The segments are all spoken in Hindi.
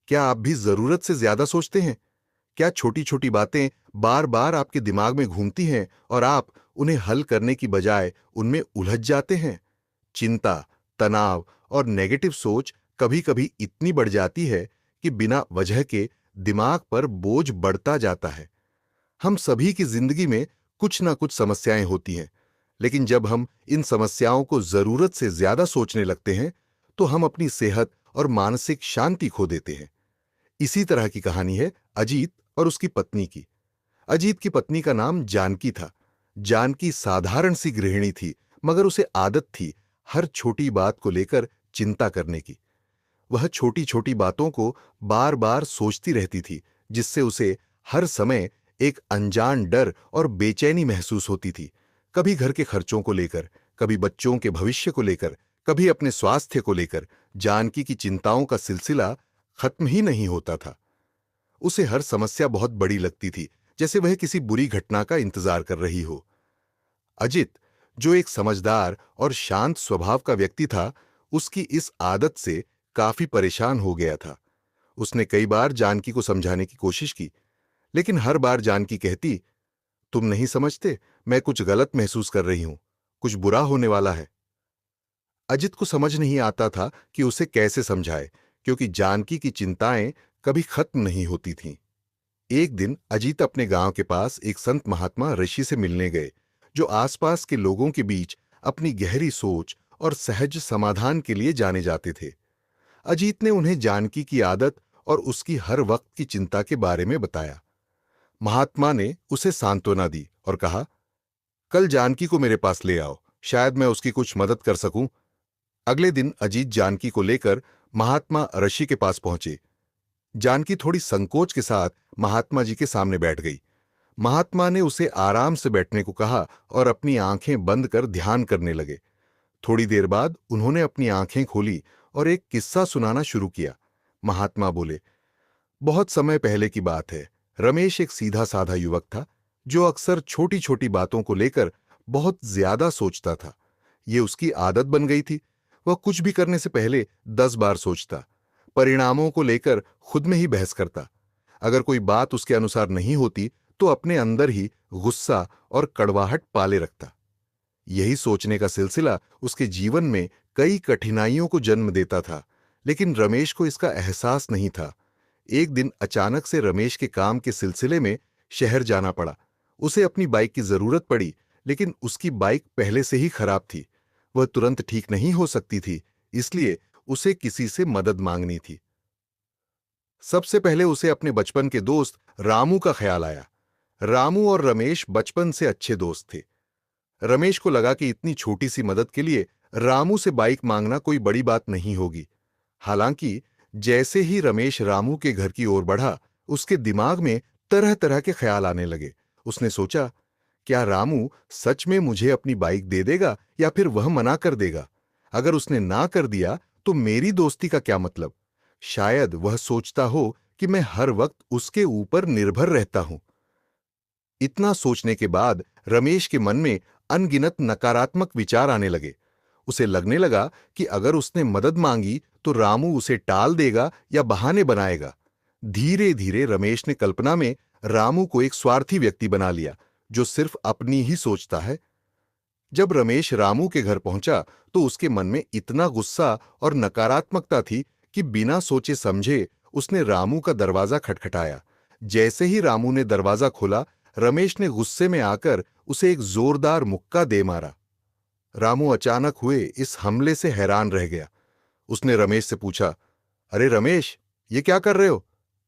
क्या आप भी जरूरत से ज्यादा सोचते हैं? क्या छोटी छोटी बातें बार बार आपके दिमाग में घूमती हैं और आप उन्हें हल करने की बजाय उनमें उलझ जाते हैं? चिंता, तनाव और नेगेटिव सोच कभी कभी इतनी बढ़ जाती है कि बिना वजह के दिमाग पर बोझ बढ़ता जाता है। हम सभी की जिंदगी में कुछ ना कुछ समस्याएं होती हैं, लेकिन जब हम इन समस्याओं को जरूरत से ज्यादा सोचने लगते हैं तो हम अपनी सेहत और मानसिक शांति खो देते हैं। इसी तरह की कहानी है अजीत और उसकी पत्नी की। अजीत की पत्नी का नाम जानकी था। जानकी साधारण सी गृहिणी थी, मगर उसे आदत थी हर छोटी बात को लेकर चिंता करने की। वह छोटी छोटी बातों को बार बार सोचती रहती थी, जिससे उसे हर समय एक अनजान डर और बेचैनी महसूस होती थी। कभी घर के खर्चों को लेकर, कभी बच्चों के भविष्य को लेकर, कभी अपने स्वास्थ्य को लेकर जानकी की चिंताओं का सिलसिला खत्म ही नहीं होता था। उसे हर समस्या बहुत बड़ी लगती थी, जैसे वह किसी बुरी घटना का इंतजार कर रही हो। अजित, जो एक समझदार और शांत स्वभाव का व्यक्ति था, उसकी इस आदत से काफी परेशान हो गया था। उसने कई बार जानकी को समझाने की कोशिश की, लेकिन हर बार जानकी कहती, तुम नहीं समझते, मैं कुछ गलत महसूस कर रही हूं, कुछ बुरा होने वाला है। अजित को समझ नहीं आता था कि उसे कैसे समझाए, क्योंकि जानकी की चिंताएं कभी खत्म नहीं होती थीं। एक दिन अजीत अपने गांव के पास एक संत महात्मा ऋषि से मिलने गए, जो आसपास के लोगों के बीच अपनी गहरी सोच और सहज समाधान के लिए जाने जाते थे। अजीत ने उन्हें जानकी की आदत और उसकी हर वक्त की चिंता के बारे में बताया। महात्मा ने उसे सांत्वना दी और कहा, कल जानकी को मेरे पास ले आओ, शायद मैं उसकी कुछ मदद कर सकूं। अगले दिन अजीत जानकी को लेकर महात्मा ऋषि के पास पहुंचे। जानकी थोड़ी संकोच के साथ महात्मा जी के सामने बैठ गई। महात्मा ने उसे आराम से बैठने को कहा और अपनी आंखें बंद कर ध्यान करने लगे। थोड़ी देर बाद उन्होंने अपनी आंखें खोली और एक किस्सा सुनाना शुरू किया। महात्मा बोले, बहुत समय पहले की बात है। रमेश एक सीधा साधा युवक था, जो अक्सर छोटी छोटी बातों को लेकर बहुत ज्यादा सोचता था। ये उसकी आदत बन गई थी। वह कुछ भी करने से पहले 10 बार सोचता, परिणामों को लेकर खुद में ही बहस करता। अगर कोई बात उसके अनुसार नहीं होती तो अपने अंदर ही गुस्सा और कड़वाहट पाले रखता। यही सोचने का सिलसिला उसके जीवन में कई कठिनाइयों को जन्म देता था, लेकिन रमेश को इसका एहसास नहीं था। एक दिन अचानक से रमेश के काम के सिलसिले में शहर जाना पड़ा। उसे अपनी बाइक की जरूरत पड़ी, लेकिन उसकी बाइक पहले से ही खराब थी। वह तुरंत ठीक नहीं हो सकती थी, इसलिए उसे किसी से मदद मांगनी थी। सबसे पहले उसे अपने बचपन के दोस्त रामू का ख्याल आया। रामू और रमेश बचपन से अच्छे दोस्त थे। रमेश को लगा कि इतनी छोटी सी मदद के लिए रामू से बाइक मांगना कोई बड़ी बात नहीं होगी। हालांकि जैसे ही रमेश रामू के घर की ओर बढ़ा, उसके दिमाग में तरह तरह के ख्याल आने लगे। उसने सोचा, क्या रामू सच में मुझे अपनी बाइक दे देगा या फिर वह मना कर देगा? अगर उसने ना कर दिया तो मेरी दोस्ती का क्या मतलब? शायद वह सोचता हो कि मैं हर वक्त उसके ऊपर निर्भर रहता हूं। इतना सोचने के बाद रमेश के मन में अनगिनत नकारात्मक विचार आने लगे। उसे लगने लगा कि अगर उसने मदद मांगी तो रामू उसे टाल देगा या बहाने बनाएगा। धीरे धीरे रमेश ने कल्पना में रामू को एक स्वार्थी व्यक्ति बना लिया, जो सिर्फ अपनी ही सोचता है। जब रमेश रामू के घर पहुंचा तो उसके मन में इतना गुस्सा और नकारात्मकता थी कि बिना सोचे समझे उसने रामू का दरवाजा खटखटाया। जैसे ही रामू ने दरवाजा खोला, रमेश ने गुस्से में आकर उसे एक जोरदार मुक्का दे मारा। रामू अचानक हुए इस हमले से हैरान रह गया। उसने रमेश से पूछा, अरे रमेश, ये क्या कर रहे हो?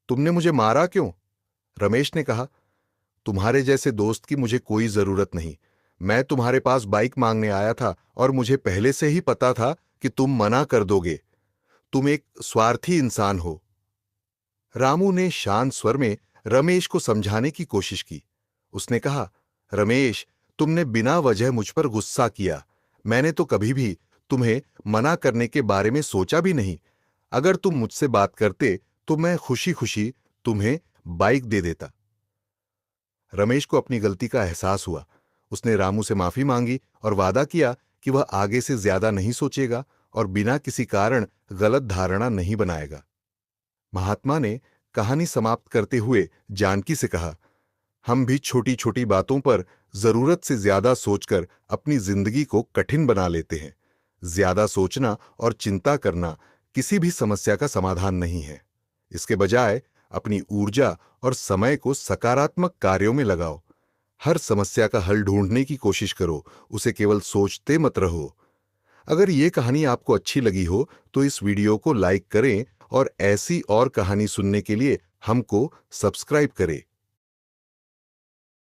तुमने मुझे मारा क्यों? रमेश ने कहा, तुम्हारे जैसे दोस्त की मुझे कोई जरूरत नहीं। मैं तुम्हारे पास बाइक मांगने आया था और मुझे पहले से ही पता था कि तुम मना कर दोगे। तुम एक स्वार्थी इंसान हो। रामू ने शांत स्वर में रमेश को समझाने की कोशिश की। उसने कहा, रमेश, तुमने बिना वजह मुझ पर गुस्सा किया। मैंने तो कभी भी तुम्हें मना करने के बारे में सोचा भी नहीं। अगर तुम मुझसे बात करते तो मैं खुशी खुशी तुम्हें बाइक दे देता। रमेश को अपनी गलती का एहसास हुआ। उसने रामू से माफी मांगी और वादा किया कि वह आगे से ज्यादा नहीं सोचेगा और बिना किसी कारण गलत धारणा नहीं बनाएगा। महात्मा ने कहानी समाप्त करते हुए जानकी से कहा, हम भी छोटी छोटी बातों पर जरूरत से ज्यादा सोचकर अपनी जिंदगी को कठिन बना लेते हैं। ज्यादा सोचना और चिंता करना किसी भी समस्या का समाधान नहीं है। इसके बजाय अपनी ऊर्जा और समय को सकारात्मक कार्यों में लगाओ। हर समस्या का हल ढूंढने की कोशिश करो, उसे केवल सोचते मत रहो। अगर ये कहानी आपको अच्छी लगी हो तो इस वीडियो को लाइक करें और ऐसी और कहानी सुनने के लिए हमको सब्सक्राइब करें।